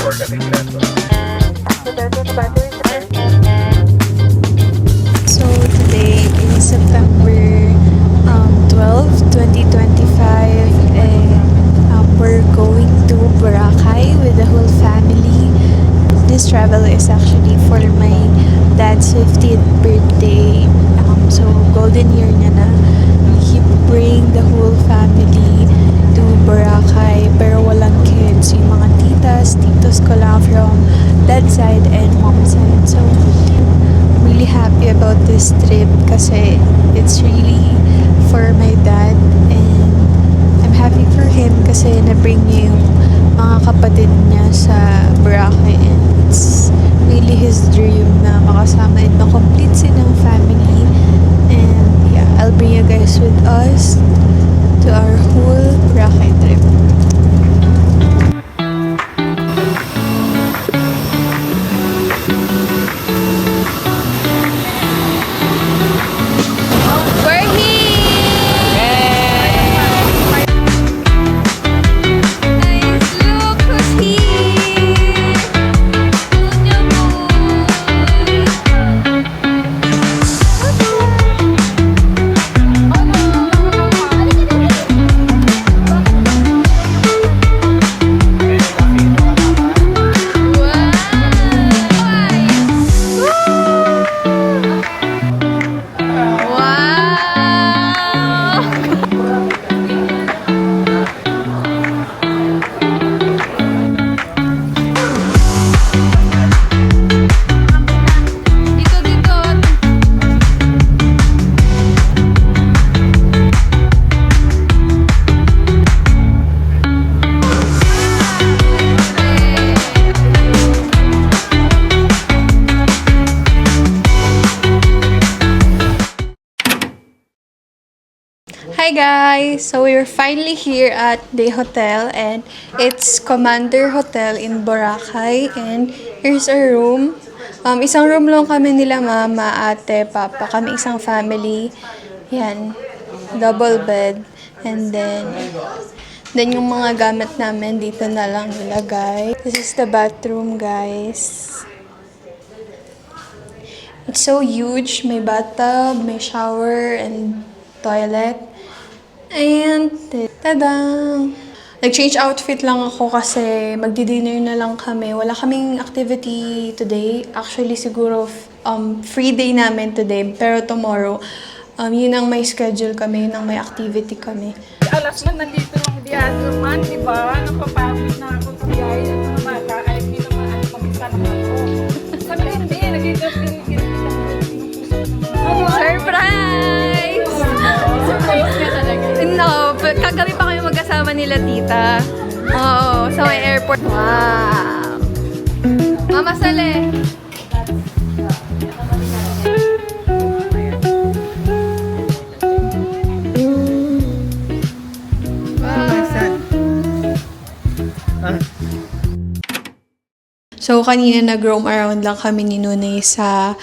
So today is September 12, 2025, and we're going to Boracay with the whole family. This travel is actually for my dad's 50th birthday. So golden year niya na. He bring the whole family to Boracay pero walang kids. Yung mga titas, titos ko lang from dad's side and mom's side. So really happy about this trip kasi it's really for my dad, and I'm happy for him kasi na-bring niya yung mga kapatid niya sa Boracay, and it's really his dream na makasama and makomplete silang family. And yeah, I'll bring you guys with us to our whole Boracay trip. Hi guys! So we're finally here at the hotel, and it's Commander Hotel in Boracay, and here's our room. Isang room lang kami nila mama, ate, papa. Kami isang family. Yan. Double bed. And then yung mga gamit namin dito na lang nilagay. This is the bathroom, guys. It's so huge. May bathtub, may shower, and toilet. And, tadang! Nag-change outfit lang ako kasi magdi-dinner na lang kami. Wala kaming activity today. Actually, siguro free day namin today. Pero tomorrow, yun ang may schedule kami, yun ang may activity kami. Alas na nandito lang diyan naman, di ba? Napapagod na ako sa biyahe at mga bata. Ay, hindi naman ano mag-isa naman ako. Sabi hindi, nag-i-just-in-in. Surprise! Surprise nga talaga. No, kagabi pa kami magkasama nila tita. Oo, sa may airport. Wow! Mama Sale! So, kanina nag-roam around lang kami ni Nunay sa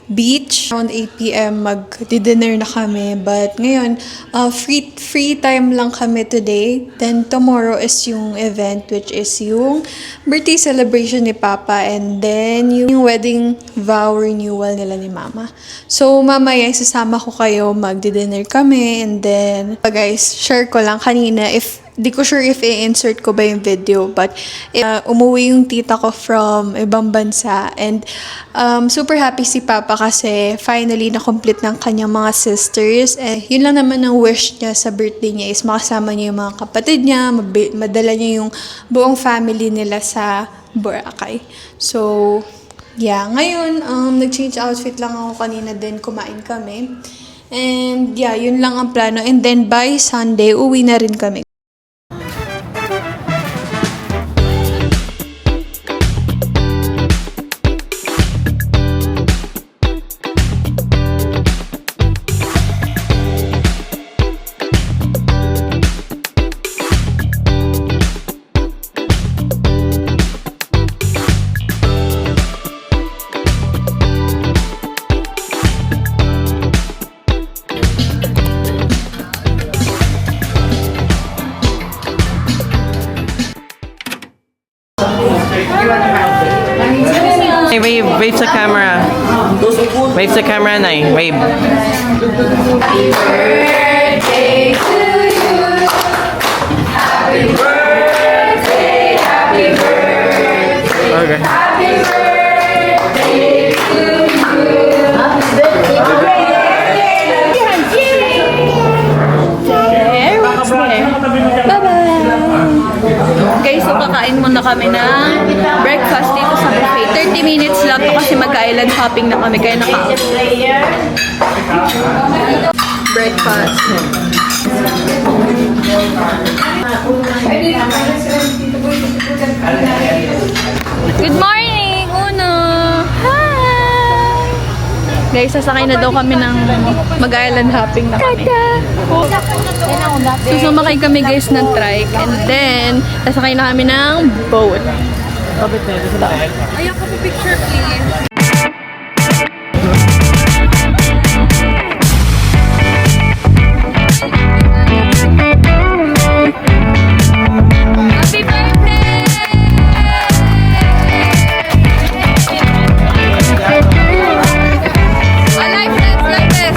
beach. Around 8 p.m. mag-dinner na kami. But ngayon, free time lang kami today. Then tomorrow is yung event, which is yung birthday celebration ni Papa. And then yung wedding vow renewal nila ni Mama. So mamaya isasama ko kayo, mag-dinner kami. And then, guys, share ko lang kanina di ko sure if i-insert ko ba yung video, but umuwi yung tita ko from ibang bansa, and super happy si Papa kasi finally na-complete ng kanyang mga sisters. Yun lang naman ang wish niya sa birthday niya is makasama niya yung mga kapatid niya, madala niya yung buong family nila sa Boracay. So, yeah, ngayon, nag-change outfit lang ako kanina din, kumain kami. And yeah, yun lang ang plano. And then by Sunday, uwi na rin kami. Wave sa camera. Wave sa camera, Nay. Wave. Okay. Guys, so kakain muna kami ng breakfast dito sa buffet. 30 minutes lang to kasi mag-island hopping na kami. Kaya breakfast. Good morning, Uno! Hi! Guys, sasakay na daw kami ng mag-island hopping na kami. So, sumakay kami guys ng trike and then, sasakay na kami ng boat. Ayaw ko po picture please. Happy birthday! Like this.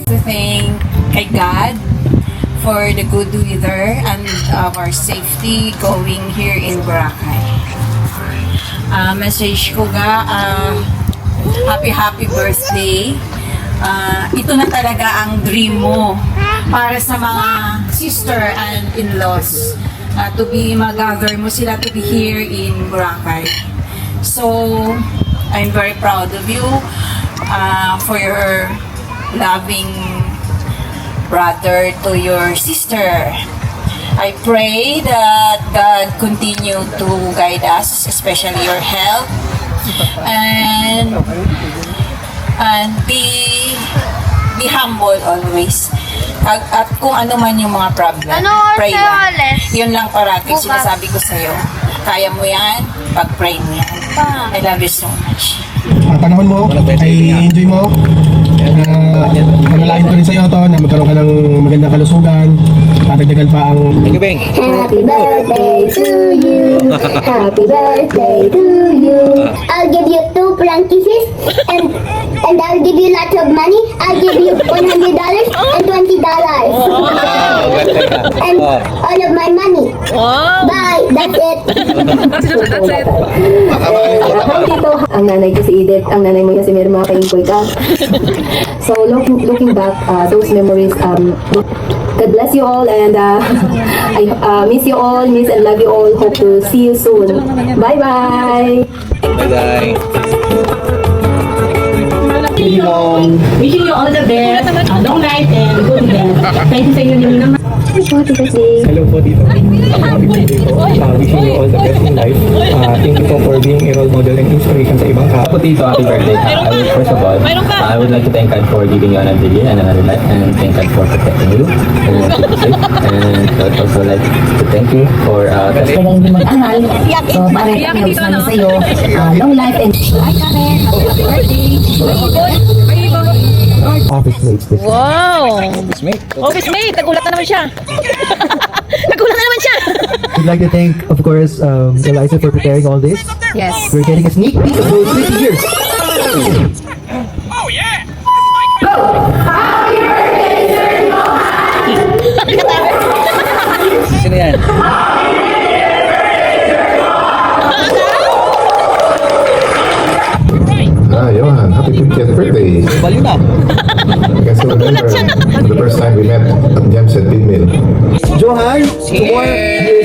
To thank kay God for the good weather and our safety going here in Boracay. Message ko ga, happy birthday. Ito na talaga ang dream mo para sa mga sister and in-laws. To be mag-gather mo sila to be here in Boracay. So, I'm very proud of you for your loving brother to your sister. I pray that God continue to guide us, especially your health, and be humble always. At kung ano man yung mga problem, pray lang. Yun lang parati sinasabi ko sa'yo. Kaya mo yan, pag-pray mo yan. I love you so much. Panahon mo, ay enjoy mo. Panalangin ko rin sa'yo ito na magkaroon ka ng magandang kalusugan. Tatagdagan pa ang Thank you, Beng. Happy birthday to you. Happy birthday to you. I'll give you 2 prank kisses and I'll give you lots of money. I'll give you $100 and $20. And all of my money. Bye. That's it. That's it. Dito, ang nanay ko si Edith, ang nanay mo yan si Mirma, kay Inkoy ka. So, looking back, those memories, God bless you all, and I miss you all, miss and love you all. Hope to see you soon. Bye-bye! Bye-bye. Wishing you all the best, long life and good health. Thank you sa inyo din naman. Happy birthday! hello po dito. Happy birthday po. Wishing you all the best in life. Thank you po for being a role model and inspiration sa ibang tao. Po dito, happy birthday. First of all, I would like to thank God for giving you another day and another life, and thank God for protecting you and keep you safe. And I would also like to thank you for Kaya hindi mag-aral. So, parang kami namin sa iyo. Long life and... Hi, Karen. Happy birthday. Office mates. Wow! Office mate, nagulat na naman siya. Nagulat na naman siya. We'd like to thank, of course, Eliza for preparing all this. Yes. We're getting a sneak peek of those 50 years. Sino yan? Johan, happy 50th birthday. Baliw na. I can still remember the first time we met at Gems at Pinmill. Johan, 2 more years